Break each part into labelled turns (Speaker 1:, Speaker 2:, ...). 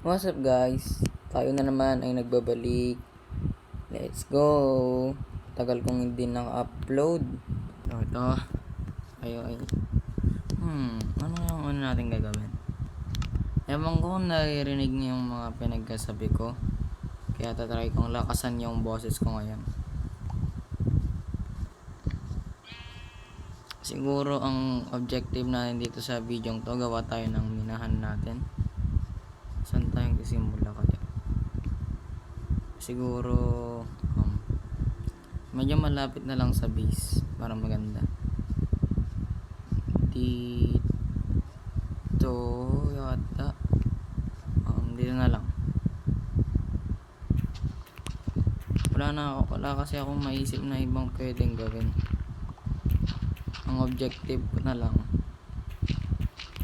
Speaker 1: What's up guys? Tayo na naman ay nagbabalik. Let's go! Tagal kong hindi naka-upload. So ito, ay ano yung ano natin gagawin? Ewan ko kung naririnig niyo yung mga pinagkasabi ko. Kaya tatry kong lakasan yung boses ko ngayon. Siguro ang objective natin dito sa video to, gawa tayo ng minahan natin. Saan tayong sisimula kaya? Siguro medyo malapit na lang sa base para maganda. Dito yata. Dito na lang. Wala kasi akong maisip na ibang pwedeng gawin. Ang objective ko na lang,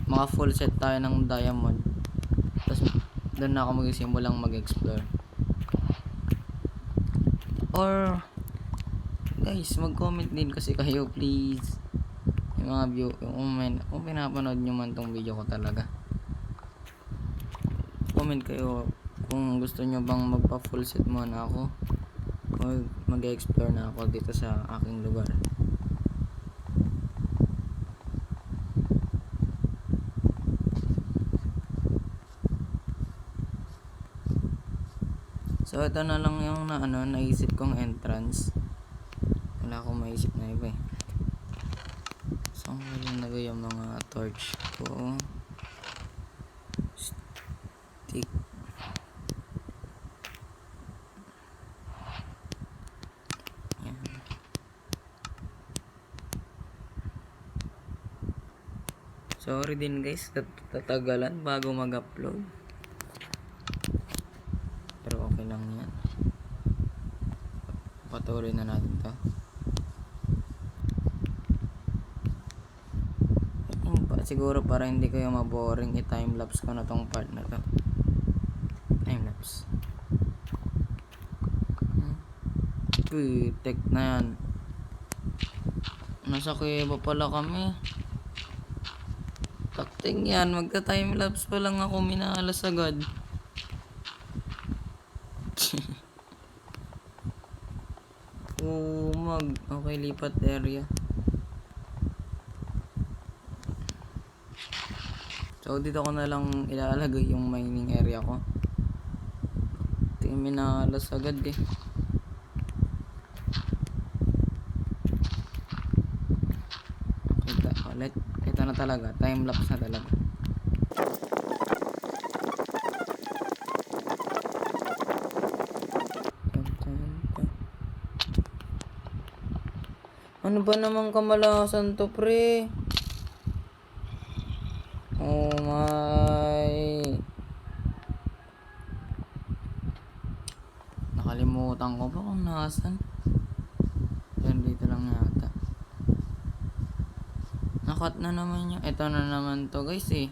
Speaker 1: maka full set tayo ng diamond. Tapos doon na ako magsimulang mag-explore. Or guys, mag-comment din kasi kayo please. Yung mga view, kung pinapanood nyo man tong video ko talaga. Comment kayo kung gusto nyo bang magpa full set muna ako o mag-explore na ako dito sa aking lugar. So ito na lang yung naisip kong entrance. Wala akong maisip na iba eh. So ngayon nagay yung mga torch ko. Stick. Yan. Sorry din guys, tatagalan bago mag-upload. Pero okay lang yan. Patuloy na natin to. Siguro para hindi kayo maboring, i-timelapse ko na tong part na to. Timelapse. Tek na yan. Nasa kuweba pala kami. Takting yan, magka-timelapse pa lang ako, minahalas agad. Okay, lipat area. So dito ko na lang ilalagay yung mining area ko. Tingin minahalas agad eh. Ito na talaga, time-lapse na talaga. Ano ba namang kamalasan to pre? Oh my. Nakalimutan ko pa kung nasan. Yan dito lang yata. Nakat na naman yung, ito na naman to guys eh.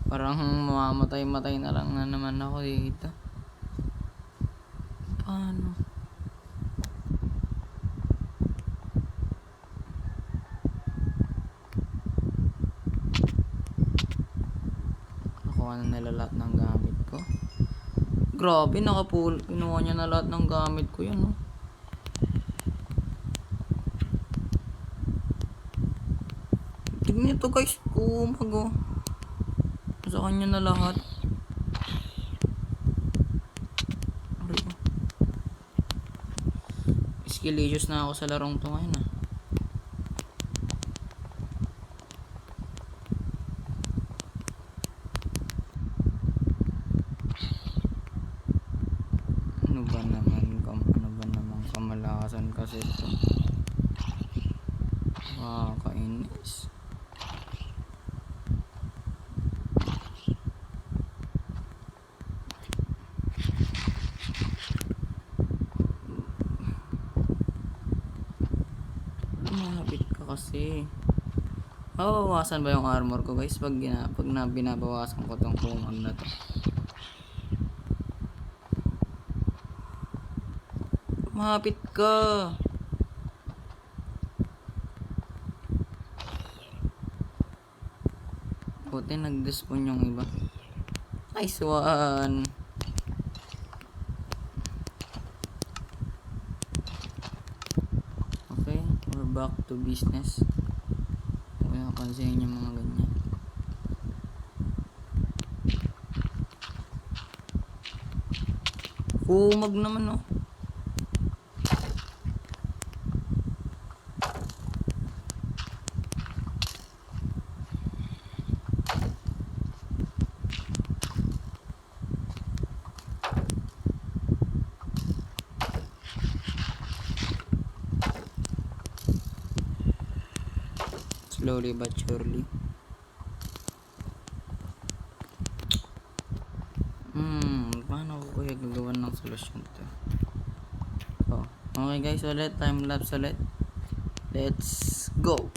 Speaker 1: Parang mamamatay-matay na lang na naman ako dito. Paano? Nakuha na nila lahat ng gamit ko. Grabe, kinuha niya na lahat ng gamit ko yan, no? Tignan nyo to guys, kumago. Sa kanya na lahat. Skillicious na ako sa larong to ngayon, ah. Ano ba naman kamalasan kasi ito. Kainis. Lumabit ka kasi. Mababawasan ba yung armor ko guys pag binabawasan ko tong kung na to? Lumapit ka. Buti nag-despawn yung iba. Nice one. Okay, we're back to business. Kaya pansin yung mga ganyan. Umag naman, oh. Slowly but surely. Paano ko kaya gagawa ng solusyon to? Oh, okay guys, ulit time lapse ulit. Let's go.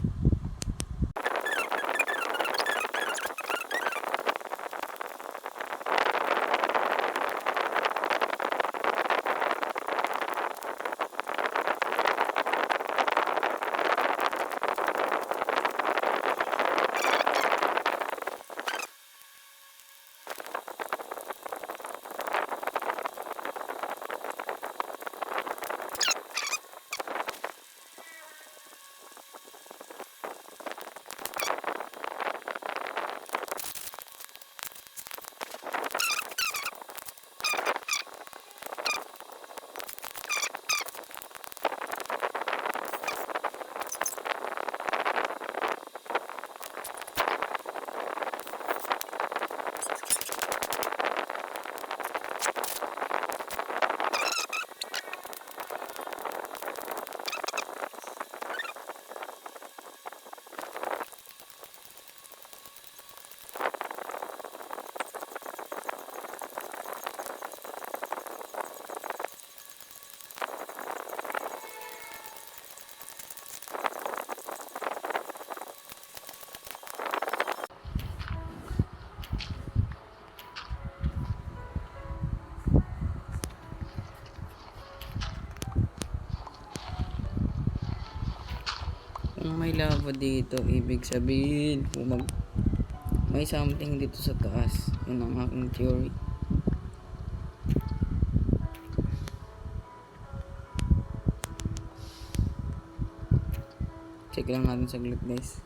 Speaker 1: Kung may lava dito, ibig sabihin may something dito sa taas. Yun ang aking theory. Check lang natin saglit guys.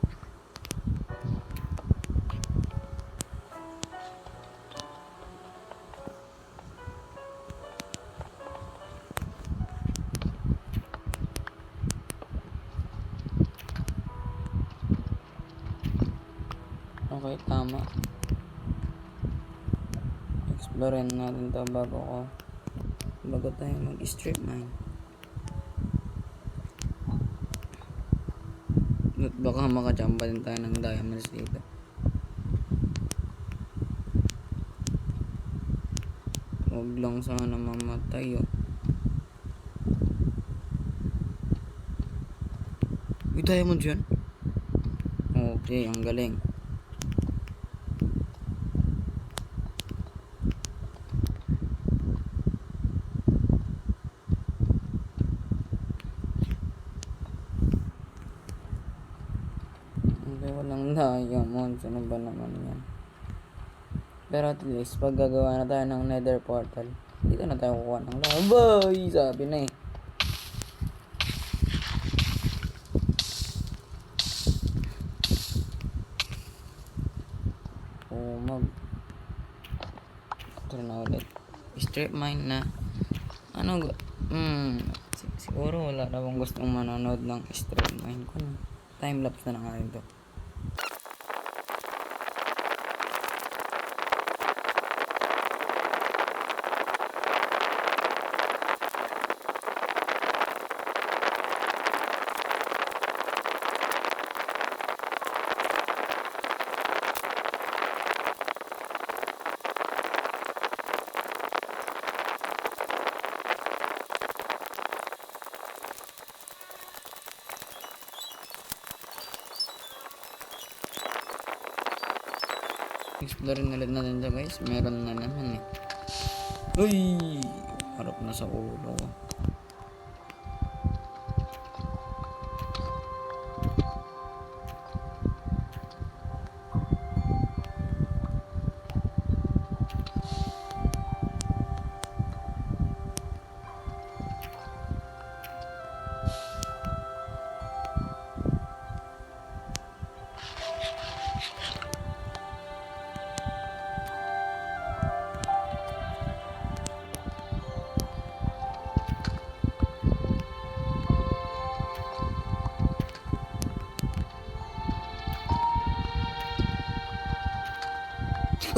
Speaker 1: Okay, tama. Explorein natin to bago tayo mag-strip mine. At baka makachamba din tayo ng diamonds dito. Huwag lang sana mamatay, oh. May diamond yun? Okay, ang galing. Walang diamonds, ano ba naman yan? Pero at least pag gagawa na tayo ng nether portal, dito na tayo kukuha ng lava. Sabi na eh. Ito na ulit. Strip mine na. Siguro wala na bang gustong manonood ng strip mine ko. Time lapse na nga rin to. Explore ulit natin ito guys. Meron na naman eh. Uy! Harap na sa ulo.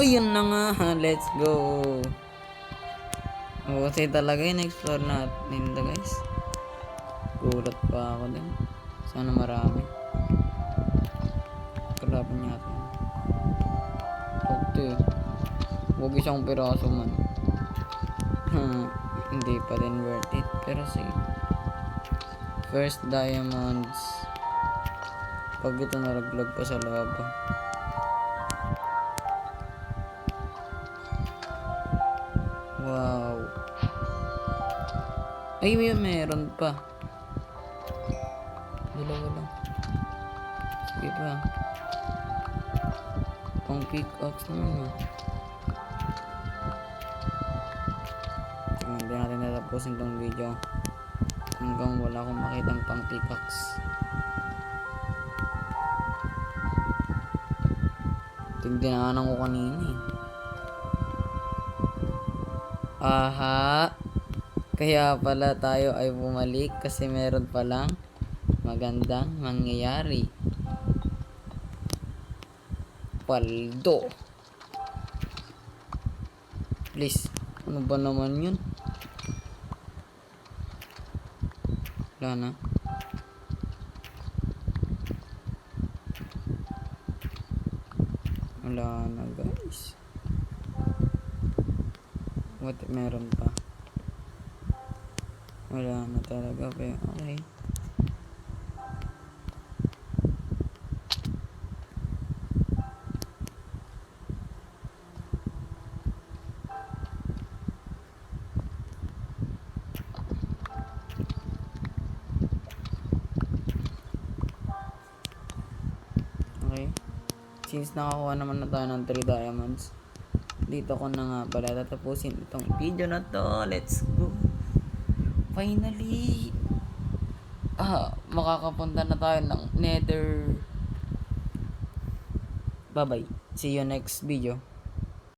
Speaker 1: Uy, yun na nga. Let's go. Kasi talaga yun. Explore natin ito guys. Gulat pa ako din. Sana marami. Kalaban niya ito. Okay. Huwag isang piraso man. Hindi pa din worth it. Pero sige. First diamonds. Pag ito naraglag pa sa lava. Wow. Ay, meron pa. Dalawa lang. Sige pa. Pang pickaxe naman. Hindi natin natapusin tong video hanggang wala akong makitang pang pickaxe. Tigdinanan ko kanina eh. Aha. Kaya pala tayo ay bumalik kasi meron palang magandang mangyayari. Paldo. Please. Ano ba naman yun? Wala na. Wala na guys. What? Meron pa. Wala na talaga. Okay. Okay. Since nakakuha naman na tayo ng 3 diamonds, dito ko na nga pala tatapusin itong video na to. Let's go. Finally. Makakapunta na tayo ng Nether. Bye bye. See you next video.